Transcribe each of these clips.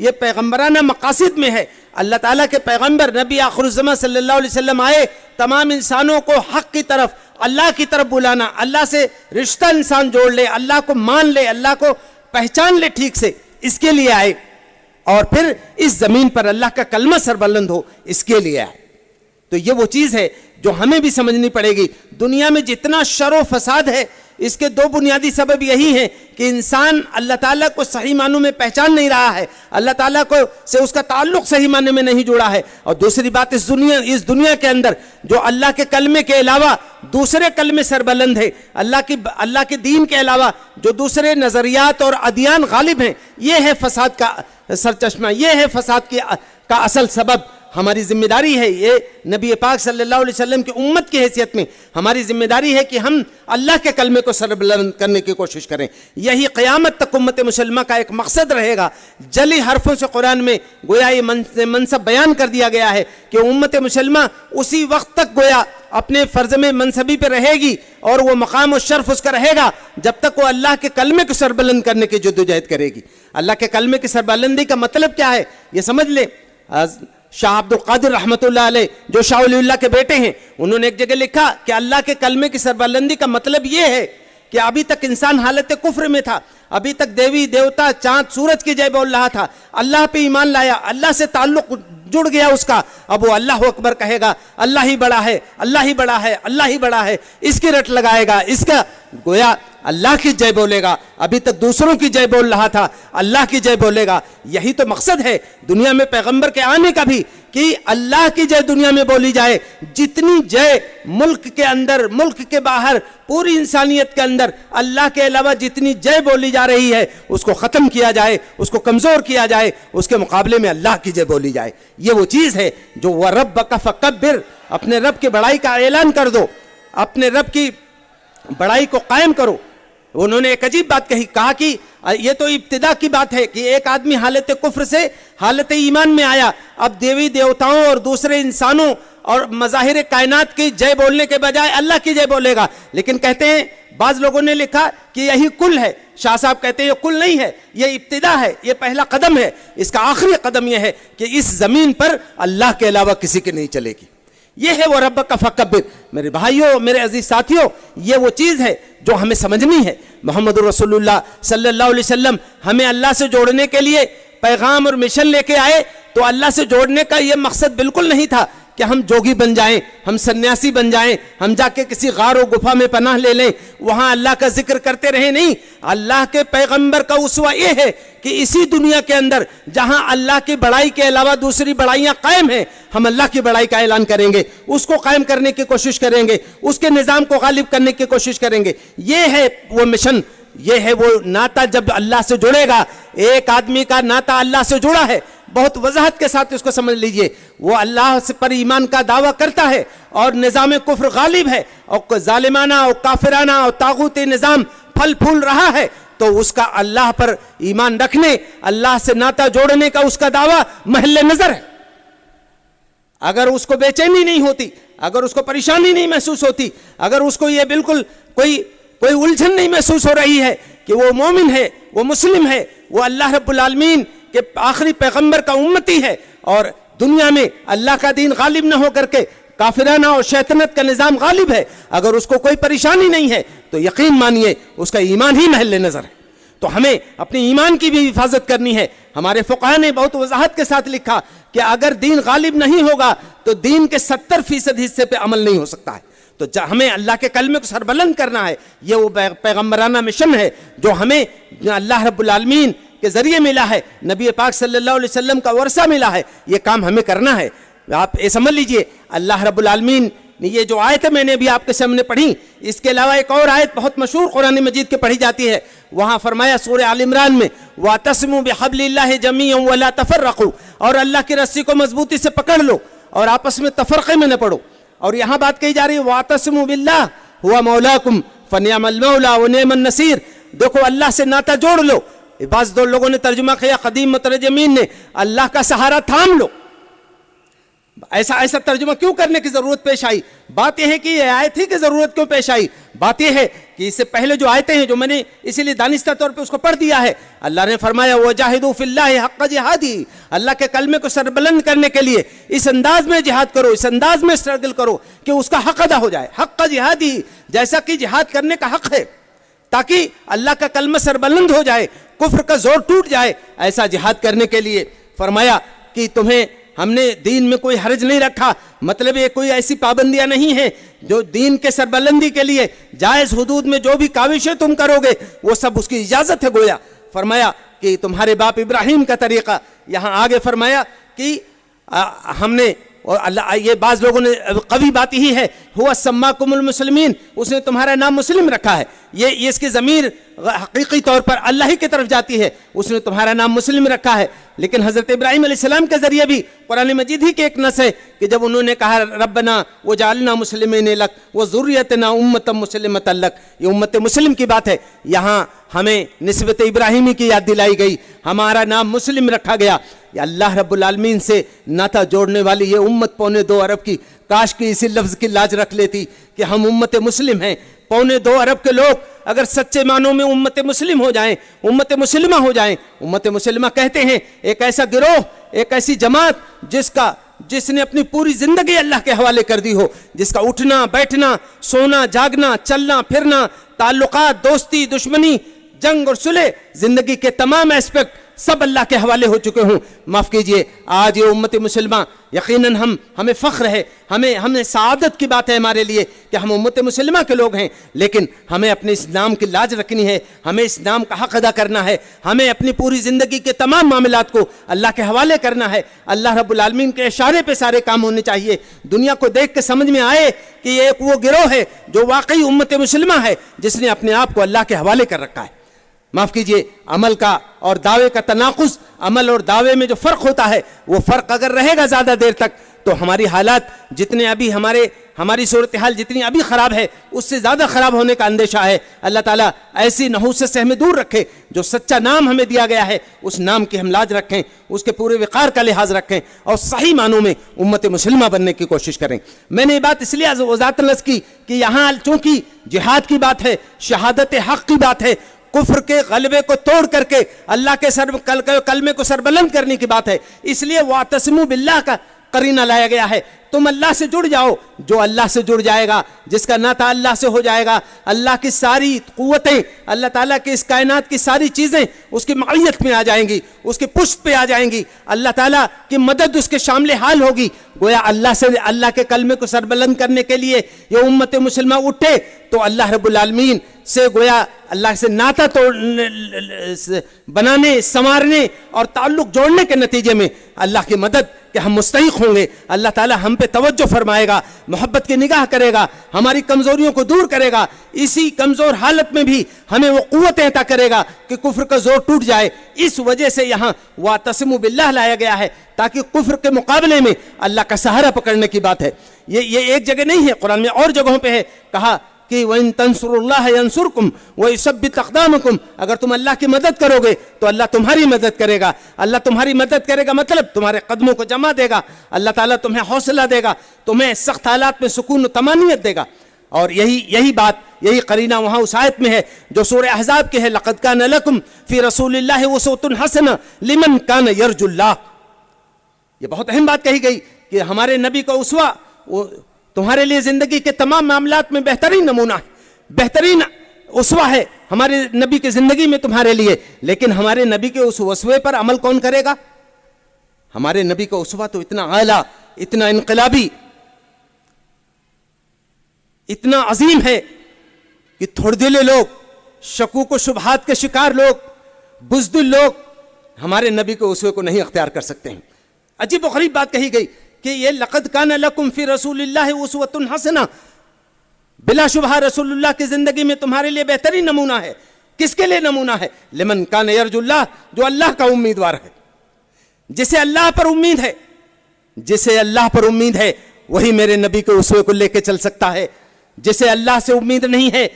یہ پیغمبرانہ مقاصد میں ہے۔ اللہ تعالیٰ کے پیغمبر نبی آخر الزمان صلی اللہ علیہ وسلم آئے تمام انسانوں کو حق کی طرف، اللہ کی طرف بلانا، اللہ سے رشتہ انسان جوڑ لے، اللہ کو مان لے، اللہ کو پہچان لے ٹھیک سے، اس کے لیے آئے، اور پھر اس زمین پر اللہ کا کلمہ سربلند ہو، اس کے لیے آئے۔ تو یہ وہ چیز ہے جو ہمیں بھی سمجھنی پڑے گی۔ دنیا میں جتنا شر و فساد ہے، اس کے دو بنیادی سبب یہی ہیں کہ انسان اللہ تعالیٰ کو صحیح معنوں میں پہچان نہیں رہا ہے، اللہ تعالیٰ کو سے اس کا تعلق صحیح معنی میں نہیں جڑا ہے، اور دوسری بات اس دنیا کے اندر جو اللہ کے کلمے کے علاوہ دوسرے کلمے سربلند ہے، اللہ کے دین کے علاوہ جو دوسرے نظریات اور ادیان غالب ہیں، یہ ہے فساد کا سرچشمہ، یہ ہے فساد کا اصل سبب۔ ہماری ذمہ داری ہے، یہ نبی پاک صلی اللہ علیہ وسلم کی امت کی حیثیت میں ہماری ذمہ داری ہے کہ ہم اللہ کے کلمے کو سربلند کرنے کی کوشش کریں۔ یہی قیامت تک امت مسلمہ کا ایک مقصد رہے گا۔ جلی حرفوں سے قرآن میں گویا یہ منصب بیان کر دیا گیا ہے کہ امت مسلمہ اسی وقت تک گویا اپنے فرض میں منصبی پہ رہے گی، اور وہ مقام و شرف اس کا رہے گا جب تک وہ اللہ کے کلمے کو سربلند کرنے کی جدوجہد کرے گی۔ اللہ کے کلمے کی سربلندی کا مطلب کیا ہے یہ سمجھ لیں۔ شاہ عبد القادر رحمۃ اللہ علیہ جو شاہ ولی اللہ کے بیٹے ہیں، انہوں نے ایک جگہ لکھا کہ اللہ کے کلمے کی سربلندی کا مطلب یہ ہے کہ ابھی تک انسان حالت کفر میں تھا، ابھی تک دیوی دیوتا چاند سورج کی جے بول رہا تھا، اللہ پہ ایمان لایا، اللہ سے تعلق جڑ گیا اس کا، اب وہ اللہ اکبر کہے گا، اللہ ہی بڑا ہے، اللہ ہی بڑا ہے، اللہ ہی بڑا ہے، اس کی رٹ لگائے گا، اس کا گویا اللہ کی جے بولے گا، ابھی تک دوسروں کی جے بول رہا تھا، اللہ کی جے بولے گا۔ یہی تو مقصد ہے دنیا میں پیغمبر کے آنے کا بھی، کہ اللہ کی جے دنیا میں بولی جائے۔ جتنی جے ملک کے اندر، ملک کے باہر، پوری انسانیت کے اندر اللہ کے علاوہ جتنی جے بولی جا رہی ہے اس کو ختم کیا جائے، اس کو کمزور کیا جائے، اس کے مقابلے میں اللہ کی جے بولی جائے۔ یہ وہ چیز ہے جو وَرَبَّكَ فَكَبِّرْ، اپنے رب کی بڑائی کا اعلان کر دو، اپنے رب کی بڑائی کو قائم کرو۔ انہوں نے ایک عجیب بات کہا کہ یہ تو ابتدا کی بات ہے کہ ایک آدمی حالت کفر سے حالت ایمان میں آیا، اب دیوی دیوتاؤں اور دوسرے انسانوں اور مظاہر کائنات کی جے بولنے کے بجائے اللہ کی جے بولے گا۔ لیکن کہتے ہیں بعض لوگوں نے لکھا کہ یہی کل ہے، شاہ صاحب کہتے ہیں یہ کل نہیں ہے، یہ ابتدا ہے، یہ پہلا قدم ہے، اس کا آخری قدم یہ ہے کہ اس زمین پر اللہ کے علاوہ کسی کی نہیں چلے گی۔ یہ ہے وَرَبَّكَ فَكَبِّرْ۔ میرے بھائیوں، میرے عزیز ساتھیوں، یہ وہ چیز ہے جو ہمیں سمجھنی ہے۔ محمد رسول اللہ صلی اللہ علیہ وسلم ہمیں اللہ سے جوڑنے کے لیے پیغام اور مشن لے کے آئے، تو اللہ سے جوڑنے کا یہ مقصد بالکل نہیں تھا کہ ہم جوگی بن جائیں، ہم سنیاسی بن جائیں، ہم جا کے کسی غار و گفا میں پناہ لے لیں، وہاں اللہ کا ذکر کرتے رہیں۔ نہیں، اللہ کے پیغمبر کا اسوہ یہ ہے کہ اسی دنیا کے اندر جہاں اللہ کی بڑائی کے علاوہ دوسری بڑائیاں قائم ہیں، ہم اللہ کی بڑائی کا اعلان کریں گے، اس کو قائم کرنے کی کوشش کریں گے، اس کے نظام کو غالب کرنے کی کوشش کریں گے۔ یہ ہے وہ مشن، یہ ہے وہ ناطہ جب اللہ سے جڑے گا۔ ایک آدمی کا ناطہ اللہ سے جڑا ہے، بہت وضاحت کے ساتھ اس کو سمجھ لیجئے، وہ اللہ پر ایمان کا دعویٰ کرتا ہے اور نظام کفر غالب ہے اور ظالمانہ اور کافرانہ اور طاغوتی نظام پھل پھول رہا ہے، تو اس کا اللہ پر ایمان رکھنے، اللہ سے ناطہ جوڑنے کا اس کا دعویٰ محل نظر ہے۔ اگر اس کو بے چینی نہیں ہوتی، اگر اس کو پریشانی نہیں محسوس ہوتی، اگر اس کو یہ بالکل کوئی الجھن نہیں محسوس ہو رہی ہے کہ وہ مومن ہے، وہ مسلم ہے، وہ اللہ رب العالمین کہ آخری پیغمبر کا امتی ہے، اور دنیا میں اللہ کا دین غالب نہ ہو کر کے کافرانہ اور شیطنت کا نظام غالب ہے، اگر اس کو کوئی پریشانی نہیں ہے تو یقین مانیے اس کا ایمان ہی محل نظر ہے۔ تو ہمیں اپنی ایمان کی بھی حفاظت کرنی ہے۔ ہمارے فقہاء نے بہت وضاحت کے ساتھ لکھا کہ اگر دین غالب نہیں ہوگا تو دین کے 70% حصے پہ عمل نہیں ہو سکتا ہے۔ تو ہمیں اللہ کے کلمے کو سربلند کرنا ہے، یہ وہ پیغمبرانہ مشن ہے جو ہمیں اللہ رب العالمین کے ذریعے ملا ہے، نبی پاک صلی اللہ علیہ وسلم کا ورثہ ملا ہے، یہ کام ہمیں کرنا ہے۔ آپ یہ سمجھ لیجئے، اللہ رب العالمین نے یہ جو آیت میں نے بھی آپ کے سامنے پڑھی، اس کے علاوہ ایک اور آیت بہت مشہور قرآن مجید کے پڑھی جاتی ہے، وہاں فرمایا سورہ آل عمران میں وَاعْتَصِمُوا بِحَبْلِ اللَّهِ جَمِيعًا وَلَا تَفَرَّقُوا، اور اللہ کی رسی کو مضبوطی سے پکڑ لو اور آپس میں تفرقے میں نہ پڑو۔ اور یہاں بات کہی جا رہی ہے وَاعْتَصِمُوا بِاللَّهِ هُوَ مَوْلَاكُمْ فَنِعْمَ الْمَوْلَى وَنِعْمَ النَّصِيرُ، دیکھو اللہ سے ناطہ جوڑ لو۔ بعض دو لوگوں نے ترجمہ کیا قدیم مترجمین نے، اللہ کا سہارا تھام لو۔ ایسا ترجمہ کیوں کرنے کی ضرورت پیش آئی؟ بات یہ ہے کہ یہ آیت ہی کی ضرورت کیوں پیش آئی؟ بات یہ ہے کہ اس سے پہلے جو آیتیں ہیں جو میں نے اسی لیے دانستہ طور پہ اس کو پڑھ دیا ہے، اللہ نے فرمایا وَجَاهِدُوا فِي اللَّهِ حَقَّ جِهَادِهِ، اللہ کے کلمے کو سربلند کرنے کے لیے اس انداز میں جہاد کرو، اس انداز میں اسٹرگل کرو کہ اس کا حق ادا ہو جائے، حق جہادی، جیسا کہ جہاد کرنے کا حق ہے، تاکہ اللہ کا کلمہ سربلند ہو جائے، کفر کا زور ٹوٹ جائے، ایسا جہاد کرنے کے لیے فرمایا کہ تمہیں ہم نے دین میں کوئی حرج نہیں رکھا، مطلب یہ کوئی ایسی پابندیاں نہیں ہیں جو دین کے سربلندی کے لیے جائز حدود میں جو بھی کاوشیں تم کرو گے وہ سب اس کی اجازت ہے۔ گویا فرمایا کہ تمہارے باپ ابراہیم کا طریقہ، یہاں آگے فرمایا کہ ہم نے، اور اللہ یہ بعض لوگوں نے قوی بات ہی ہے، ہوا سماکم المسلمین، اس نے تمہارا نام مسلم رکھا ہے، یہ اس کی ضمیر حقیقی طور پر اللہ ہی کی طرف جاتی ہے، اس نے تمہارا نام مسلم رکھا ہے۔ لیکن حضرت ابراہیم علیہ السلام کے ذریعے بھی قرآن مجید ہی کے ایک نص ہے کہ جب انہوں نے کہا ربنا وجعلنا مسلمین لک وذریتنا امۃ مسلمۃ لک، یہ امت مسلم کی بات ہے، یہاں ہمیں نسبت ابراہیمی کی یاد دلائی گئی، ہمارا نام مسلم رکھا گیا۔ یا اللہ رب العالمین سے ناطہ جوڑنے والی یہ امت 2.25 ارب کی، کاش کی اسی لفظ کی لاج رکھ لیتی کہ ہم امت مسلم ہیں۔ 2.25 ارب کے لوگ اگر سچے معنوں میں امت مسلم ہو جائیں، امت مسلمہ ہو جائیں، امت مسلمہ کہتے ہیں ایک ایسا گروہ، ایک ایسی جماعت جس نے اپنی پوری زندگی اللہ کے حوالے کر دی ہو، جس کا اٹھنا بیٹھنا، سونا جاگنا، چلنا پھرنا، تعلقات، دوستی دشمنی، جنگ اور صلح، زندگی کے تمام ایسپیکٹ سب اللہ کے حوالے ہو چکے ہوں۔ معاف کیجئے، آج یہ امت مسلمہ یقیناً ہمیں فخر ہے، ہمیں سعادت کی بات ہے ہمارے لیے کہ ہم امت مسلمہ کے لوگ ہیں، لیکن ہمیں اپنے اس نام کی لاج رکھنی ہے، ہمیں اس نام کا حق ادا کرنا ہے، ہمیں اپنی پوری زندگی کے تمام معاملات کو اللہ کے حوالے کرنا ہے۔ اللہ رب العالمین کے اشارے پہ سارے کام ہونے چاہیے، دنیا کو دیکھ کے سمجھ میں آئے کہ یہ ایک وہ گروہ ہے جو واقعی امت مسلمہ ہے، جس نے اپنے آپ کو اللہ کے حوالے کر رکھا ہے۔ معاف کیجئے، عمل کا اور دعوے کا تناقض، عمل اور دعوے میں جو فرق ہوتا ہے وہ فرق اگر رہے گا زیادہ دیر تک تو ہماری حالات جتنے ابھی ہماری صورتحال جتنی ابھی خراب ہے اس سے زیادہ خراب ہونے کا اندیشہ ہے۔ اللہ تعالیٰ ایسی نحوست سے ہمیں دور رکھے، جو سچا نام ہمیں دیا گیا ہے اس نام کی ہم لاج رکھیں، اس کے پورے وقار کا لحاظ رکھیں اور صحیح معنوں میں امت مسلمہ بننے کی کوشش کریں۔ میں نے یہ بات اس لیے وضاحت نص کی کہ یہاں چونکہ جہاد کی بات ہے، شہادت حق کی بات ہے، کفر کے غلبے کو توڑ کر کے اللہ کے کلمے کو سربلند کرنے کی بات ہے، اس لیے وَاعْتَصِمُوا بِاللَّهِ کا قرینہ لایا گیا ہے۔ تم اللہ سے جڑ جاؤ، جو اللہ سے جڑ جائے گا، جس کا ناطہ اللہ سے ہو جائے گا، اللہ کی ساری قوتیں، اللہ تعالیٰ کی اس کائنات کی ساری چیزیں اس کی معیت میں آ جائیں گی، اس کی پشت پہ آ جائیں گی، اللہ تعالیٰ کی مدد اس کے شامل حال ہوگی۔ گویا اللہ کے کلمے کو سربلند کرنے کے لیے یہ امت مسلمہ اٹھے تو اللہ رب العالمین سے گویا اللہ سے ناطہ بنانے، سنوارنے اور تعلق جوڑنے کے نتیجے میں اللہ کی مدد کہ ہم مستحق ہوں گے، اللہ تعالیٰ ہم پہ توجہ فرمائے گا، محبت کی نگاہ کرے گا، ہماری کمزوریوں کو دور کرے گا، اسی کمزور حالت میں بھی ہمیں وہ قوتیں عطا کرے گا کہ کفر کا زور ٹوٹ جائے۔ اس وجہ سے یہاں وَاعْتَصِمُوا بِاللَّهِ لایا گیا ہے تاکہ کفر کے مقابلے میں اللہ کا سہارا پکڑنے کی بات ہے۔ یہ ایک جگہ نہیں ہے، قرآن میں اور جگہوں پہ ہے، کہا کہ وَإِن تَنْصُرُوا اللَّهَ يَنْصُرْكُمْ وَيُثَبِّتْ أَقْدَامَكُمْ، اگر تم اللہ کی مدد کرو گے تو اللہ تمہاری مدد کرے گا۔ اللہ تمہاری مدد کرے گا مطلب تمہارے قدموں کو جمع دے گا، اللہ تعالیٰ تمہیں حوصلہ دے گا، تمہیں سخت حالات میں سکون و طمانینت دے گا۔ اور یہی بات، یہی قرینہ وہاں اس آیت میں ہے جو سورہ احزاب کے ہے، لَقَدْ كَانَ لَكُمْ فِي رَسُولِ اللَّهِ أُسْوَةٌ حَسَنَةٌ لِمَنْ كَانَ يَرْجُو اللَّهَ۔ یہ بہت اہم بات کہی گئی کہ ہمارے نبی کا اسوہ تمہارے لیے زندگی کے تمام معاملات میں بہترین نمونہ ہے، بہترین اسوہ ہے ہمارے نبی کی زندگی میں تمہارے لیے۔ لیکن ہمارے نبی کے اس اسوے پر عمل کون کرے گا؟ ہمارے نبی کا اسوہ تو اتنا اعلیٰ، اتنا انقلابی، اتنا عظیم ہے کہ تھوڑ دلے لوگ، شکوک و شبہات کے شکار لوگ، بزدل لوگ ہمارے نبی کے اسوے کو نہیں اختیار کر سکتے ہیں۔ عجیب و غریب بات کہی گئی کہ یہ لَقَدْ كَانَ لَكُمْ فِي رَسُولِ اللَّهِ أُسْوَةٌ حَسَنَةٌ، بلا شبہ رسول اللہ کی زندگی میں تمہارے لیے بہترین نمونہ ہے۔ کس کے لیے نمونہ ہے؟ لمن کان یرجو اللہ، جو اللہ کا امیدوار ہے، جسے اللہ پر امید ہے، جسے اللہ پر امید ہے وہی میرے نبی کے اسوے کو لے کے چل سکتا ہے۔ جسے اللہ سے امید نہیں ہے،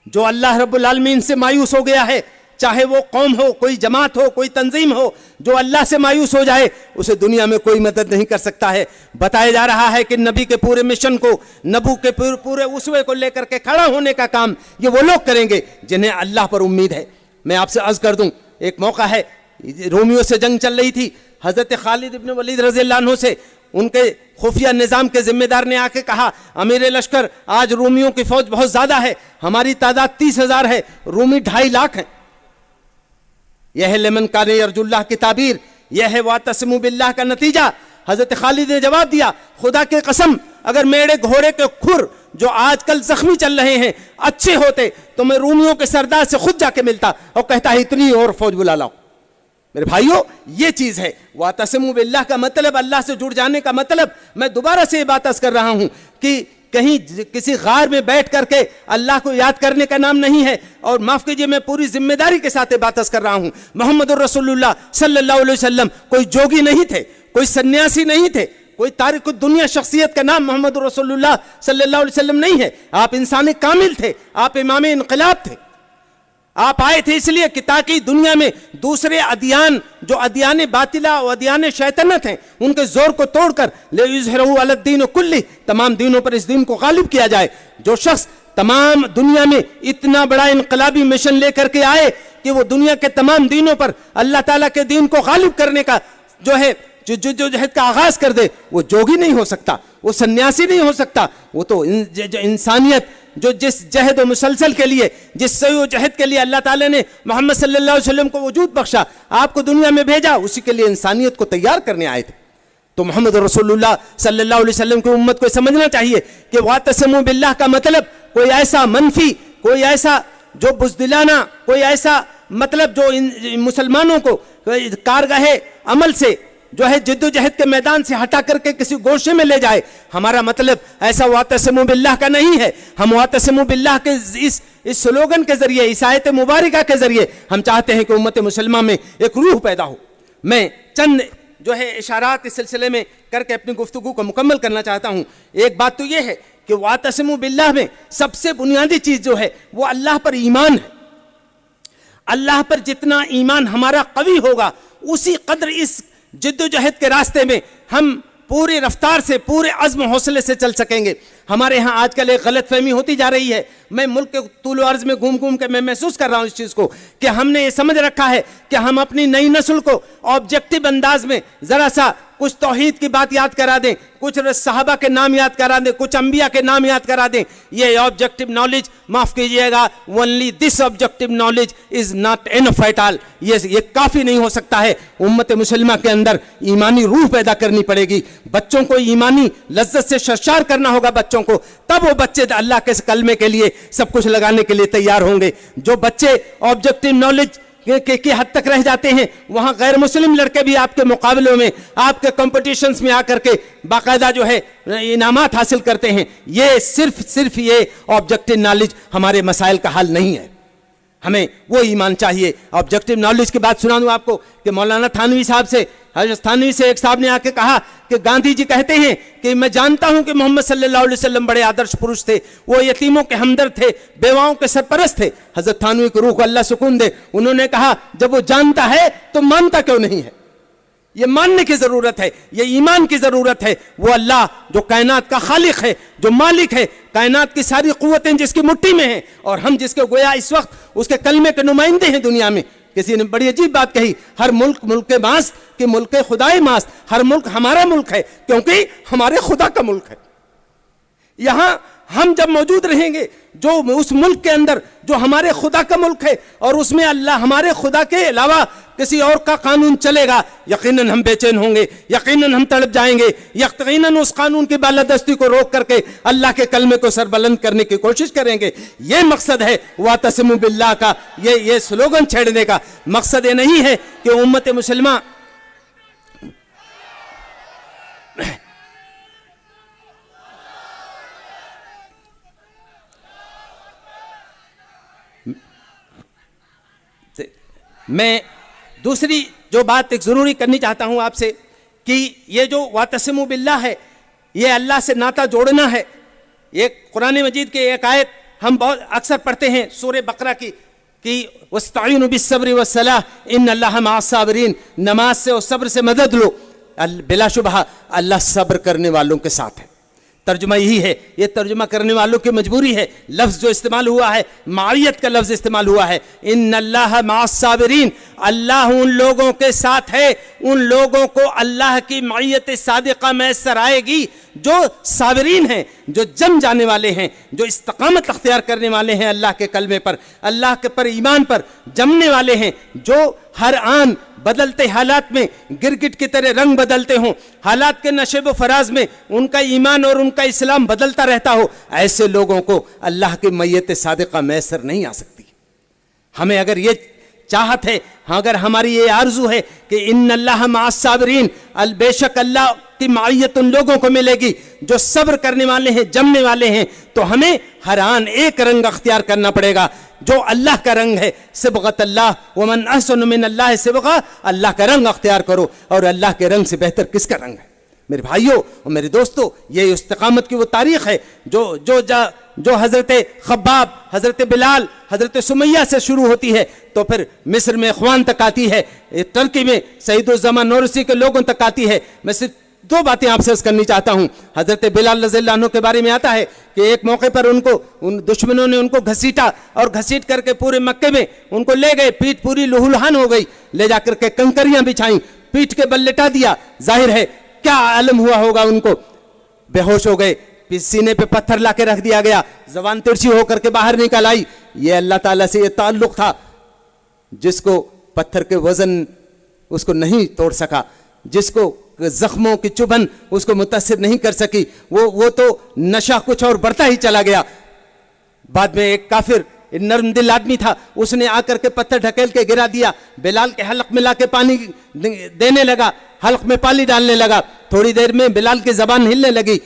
جو اللہ رب العالمین سے مایوس ہو گیا ہے، چاہے وہ قوم ہو, کوئی جماعت ہو, کوئی تنظیم ہو, جو اللہ سے مایوس ہو جائے اسے دنیا میں کوئی مدد نہیں کر سکتا ہے. بتایا جا رہا ہے کہ نبی کے پورے مشن کو, نبو کے پورے اسوے کو لے کر کے کھڑا ہونے کا کام یہ وہ لوگ کریں گے جنہیں اللہ پر امید ہے. میں آپ سے عرض کر دوں, ایک موقع ہے, رومیوں سے جنگ چل رہی تھی, حضرت خالد ابن ولید رضی اللہ عنہ سے ان کے خفیہ نظام کے ذمہ دار نے آ کے کہا, امیر لشکر آج رومیوں کی فوج بہت زیادہ ہے, ہماری تعداد 30,000 ہے, رومی 2.5 لاکھ ہیں. یہ ہے لمن کان یرجو اللہ کی تعبیر, یہ ہے واعتصموا باللہ کا نتیجہ. حضرت خالد نے جواب دیا, خدا کی قسم اگر میرے گھوڑے کے کھر جو آج کل زخمی چل رہے ہیں اچھے ہوتے تو میں رومیوں کے سردار سے خود جا کے ملتا اور کہتا ہے اتنی اور فوج بلا لاؤ. میرے بھائیوں, یہ چیز ہے واعتصموا باللہ کا مطلب, اللہ سے جڑ جانے کا مطلب. میں دوبارہ سے یہ بات عرض کر رہا ہوں کہ کہیں کسی غار میں بیٹھ کر کے اللہ کو یاد کرنے کا نام نہیں ہے. اور معاف کیجئے, میں پوری ذمہ داری کے ساتھ یہ بات عرض کر رہا ہوں, محمد الرسول اللہ صلی اللہ علیہ وسلم کوئی جوگی نہیں تھے, کوئی سنیاسی نہیں تھے, کوئی تارک الدنیا شخصیت کا نام محمد رسول اللہ صلی اللہ علیہ وسلم نہیں ہے. آپ انسان کامل تھے, آپ امام انقلاب تھے. آپ آئے تھے اس لیے کہ تاکہ دنیا میں دوسرے ادیان, جو ادیان باطلہ و ادیان شیطنت ہیں, ان کے زور کو توڑ کر لِیُظْہِرَهُ عَلَى الدِّینِ کُلِّهِ, تمام دینوں پر اس دین کو غالب کیا جائے. جو شخص تمام دنیا میں اتنا بڑا انقلابی مشن لے کر کے آئے کہ وہ دنیا کے تمام دینوں پر اللہ تعالیٰ کے دین کو غالب کرنے کا جو ہے جو جہد کا آغاز کر دے, وہ جوگی نہیں ہو سکتا, وہ سنیاسی نہیں ہو سکتا. وہ تو جو انسانیت, جو جس جہد و مسلسل کے لیے, جس سعی و جہد کے لیے اللہ تعالیٰ نے محمد صلی اللہ علیہ وسلم کو وجود بخشا, آپ کو دنیا میں بھیجا, اسی کے لیے انسانیت کو تیار کرنے آئے تھے. تو محمد رسول اللہ صلی اللہ علیہ وسلم کی امت کو سمجھنا چاہیے کہ واعتصموا باللہ کا مطلب کوئی ایسا منفی, کوئی ایسا جو بزدلانہ, کوئی ایسا مطلب جو مسلمانوں کو کارگاہ عمل سے جو ہے جد و جہد کے میدان سے ہٹا کر کے کسی گوشے میں لے جائے. ہمارا مطلب ایسا واعتصموا باللہ کا نہیں ہے. ہم واعتصموا باللہ کے اس سلوگن کے ذریعے, اس آیت مبارکہ کے ذریعے ہم چاہتے ہیں کہ امت مسلمہ میں ایک روح پیدا ہو. میں چند جو ہے اشارات اس سلسلے میں کر کے اپنی گفتگو کو مکمل کرنا چاہتا ہوں. ایک بات تو یہ ہے کہ واعتصموا باللہ میں سب سے بنیادی چیز جو ہے وہ اللہ پر ایمان ہے. اللہ پر جتنا ایمان ہمارا قوی ہوگا, اسی قدر اس جد و جہد کے راستے میں ہم پوری رفتار سے, پورے عزم و حوصلے سے چل سکیں گے. ہمارے ہاں آج کل ایک غلط فہمی ہوتی جا رہی ہے. میں ملک کے طول و عرض میں گھوم گھوم کے میں محسوس کر رہا ہوں اس چیز کو کہ ہم نے یہ سمجھ رکھا ہے کہ ہم اپنی نئی نسل کو آبجیکٹو انداز میں ذرا سا کچھ توحید کی بات یاد کرا دیں, کچھ صحابہ کے نام یاد کرا دیں, کچھ انبیاء کے نام یاد کرا دیں. یہ آبجیکٹو نالج, معاف کیجئے گا, only this objective knowledge is not enough at all. یہ کافی نہیں ہو سکتا ہے. امت مسلمہ کے اندر ایمانی روح پیدا کرنی پڑے گی. بچوں کو ایمانی لذت سے سرشار کرنا ہوگا بچوں کو, تب وہ بچے اللہ کے کلمے کے لیے سب کچھ لگانے کے لیے تیار ہوں گے. جو بچے آبجیکٹو نالج کی حد تک رہ جاتے ہیں, وہاں غیر مسلم لڑکے بھی آپ کے مقابلوں میں, آپ کے کمپٹیشنز میں آ کر کے باقاعدہ جو ہے انعامات حاصل کرتے ہیں. یہ صرف یہ آبجیکٹو نالج ہمارے مسائل کا حل نہیں ہے. ہمیں وہ ایمان چاہیے. آبجیکٹو نالج کی بات سنا دوں آپ کو کہ مولانا تھانوی صاحب سے, حضرت تھانوی سے ایک صاحب نے آ کے کہا کہ گاندھی جی کہتے ہیں کہ میں جانتا ہوں کہ محمد صلی اللہ علیہ وسلم بڑے آدرش پروش تھے, وہ یتیموں کے ہمدرد تھے, بیواؤں کے سرپرست تھے. حضرت تھانوی کی روح کو اللہ سکون دے, انہوں نے کہا جب وہ جانتا ہے تو مانتا کیوں نہیں ہے؟ یہ ماننے کی ضرورت ہے, یہ ایمان کی ضرورت ہے. وہ اللہ جو کائنات کا خالق ہے, جو مالک ہے, کائنات کی ساری قوتیں جس کی مٹھی میں ہیں, اور ہم جس کے گویا اس وقت اس کے کلمے کے نمائندے ہیں دنیا میں. کسی نے بڑی عجیب بات کہی, ہر ملک ملک ماست کہ ملک خدائے ماست. ہر ملک ہمارا ملک ہے کیونکہ ہمارے خدا کا ملک ہے. یہاں ہم جب موجود رہیں گے, جو اس ملک کے اندر جو ہمارے خدا کا ملک ہے, اور اس میں اللہ ہمارے خدا کے علاوہ کسی اور کا قانون چلے گا, یقیناً ہم بے چین ہوں گے, یقیناً ہم تڑپ جائیں گے, یقیناً اس قانون کی بالادستی کو روک کر کے اللہ کے کلمے کو سربلند کرنے کی کوشش کریں گے. یہ مقصد ہے واعتصموا باللہ کا, یہ سلوگن چھیڑنے کا. مقصد یہ نہیں ہے کہ امت مسلمہ میں دوسری جو بات ایک ضروری کرنی چاہتا ہوں آپ سے کہ یہ جو واعتصموا باللہ ہے, یہ اللہ سے ناطہ جوڑنا ہے. یہ قرآن مجید کے ایک آیت ہم بہت اکثر پڑھتے ہیں سورہ بقرہ کی, کہ وَاسْتَعِينُوا بِالصَّبْرِ وَالصَّلَاةِ إِنَّ اللَّهَ مَعَ الصَّابِرِينَ، نماز سے اور صبر سے مدد لو، بلا شبہ اللہ صبر کرنے والوں کے ساتھ ہے۔ ترجمہ یہی ہے، یہ ترجمہ کرنے والوں کی مجبوری ہے۔ لفظ جو استعمال ہوا ہے معیت کا لفظ استعمال ہوا ہے، ان اللہ مع الصابرین، اللہ ان لوگوں کے ساتھ ہے، ان لوگوں کو اللہ کی معیت صادقہ میسر آئے گی جو صابرین ہیں، جو جم جانے والے ہیں، جو استقامت اختیار کرنے والے ہیں اللہ کے کلمے پر، اللہ کے پر ایمان پر جمنے والے ہیں، جو ہر آن بدلتے حالات میں گرگٹ کی طرح رنگ بدلتے ہوں، حالات کے نشیب و فراز میں ان کا ایمان اور ان کا اسلام بدلتا رہتا ہو، ایسے لوگوں کو اللہ کی معیت صادقہ میسر نہیں آ سکتی۔ ہمیں اگر یہ چاہت ہے، اگر ہماری یہ آرزو ہے کہ ان اللہ مع الصابرین، بے شک اللہ کی معیت ان لوگوں کو ملے گی جو صبر کرنے والے ہیں، جمنے والے ہیں، تو ہمیں ہر آن ایک رنگ اختیار کرنا پڑے گا جو اللہ کا رنگ ہے، صبغۃ اللہ، ومن احسن من اللہ صبغہ، اللہ کا رنگ اختیار کرو، اور اللہ کے رنگ سے بہتر کس کا رنگ ہے؟ میرے بھائیوں اور میرے دوستوں، یہ استقامت کی وہ تاریخ ہے جو حضرت خباب، حضرت بلال، حضرت سمیہ سے شروع ہوتی ہے تو پھر مصر میں اخوان تک آتی ہے، ترکی میں سعید الزمان نورسی کے لوگوں تک آتی ہے۔ میں صرف دو باتیں آپ سے عرض کرنی چاہتا ہوں۔ حضرت بلال رضی اللہ عنہ کے بارے میں آتا ہے کہ ایک موقع پر ان دشمنوں نے ان کو گھسیٹا، اور گھسیٹ کر کے پورے مکے میں ان کو لے گئے، پیٹھ پوری لہولہان ہو گئی، لے جا کر کے کنکریاں بچھائیں، پیٹھ کے بل لٹا دیا، ظاہر ہے کیا عالم ہوا ہوگا ان کو، بے ہوش ہو گئے، سینے پہ پتھر لا کے رکھ دیا گیا، زبان ترچھی ہو کر کے باہر نکل آئی۔ یہ اللہ تعالیٰ سے یہ تعلق تھا جس کو پتھر کے وزن اس کو نہیں توڑ سکا، جس کو زخموں کی چبھن اس کو متاثر نہیں کر سکی، وہ تو نشہ کچھ اور بڑھتا ہی چلا گیا۔ بعد میں ایک کافر نرم دل آدمی تھا، اس نے آ کر کے پتھر ڈھکیل کے گرا دیا، بلال کے حلق میں لا کے پانی دینے لگا، حلق میں پانی ڈالنے لگا، تھوڑی دیر میں بلال کی زبان ہلنے لگی،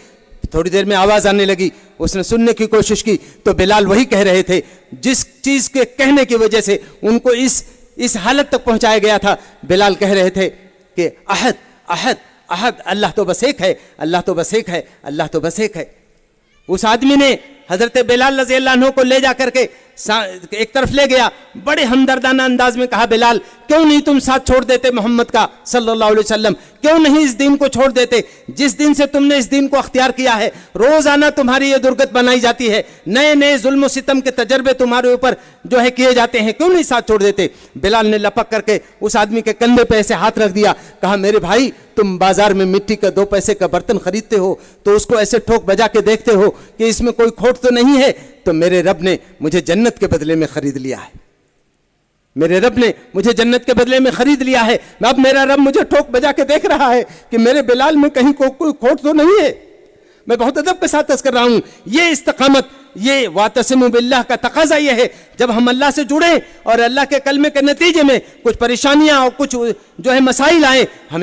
تھوڑی دیر میں آواز آنے لگی، اس نے سننے کی کوشش کی تو بلال وہی کہہ رہے تھے جس چیز کے کہنے کی وجہ سے ان کو اس حالت تک پہنچایا گیا تھا۔ بلال کہہ رہے تھے کہ احد احد احد، اللہ تو بس ایک ہے، اللہ تو بس ایک ہے، اللہ تو بس ایک ہے۔ اس آدمی نے حضرت بلال رضی اللہ عنہ کو لے جا کر کے ایک طرف لے گیا، بڑے ہمدردانہ انداز میں کہا، بلال کیوں نہیں تم ساتھ چھوڑ دیتے محمد کا صلی اللہ علیہ وسلم، کیوں نہیں اس دین کو چھوڑ دیتے؟ جس دن سے تم نے اس دین کو اختیار کیا ہے روزانہ تمہاری یہ درگت بنائی جاتی ہے، نئے نئے ظلم و ستم کے تجربے تمہارے اوپر جو ہے کیے جاتے ہیں، کیوں نہیں ساتھ چھوڑ دیتے؟ بلال نے لپک کر کے اس آدمی کے کندھے پہ ایسے ہاتھ رکھ دیا، کہا میرے بھائی تم بازار میں مٹی کا 2 پیسے کا برتن خریدتے ہو تو اس کو ایسے ٹھوک بجا کے دیکھتے ہو کہ اس میں کوئی کھوٹ تو نہیں ہے، تو میرے رب نے مجھے جنت کے بدلے میں خرید لیا ہے، میرے رب نے مجھے جنت کے بدلے میں خرید لیا ہے، اب میرا رب مجھے ٹھوک بجا کے دیکھ رہا ہے کہ میرے بلال میں کہیں کوئی کھوٹ تو نہیں ہے۔ میں بہت ادب کے ساتھ عرض کر رہا ہوں، یہ استقامت، یہ واعتصموا باللہ کا تقاضا یہ ہے، جب ہم اللہ سے جڑیں اور اللہ کے کلمے کے نتیجے میں کچھ پریشانیاں اور کچھ جو ہے مسائل آئیں، ہم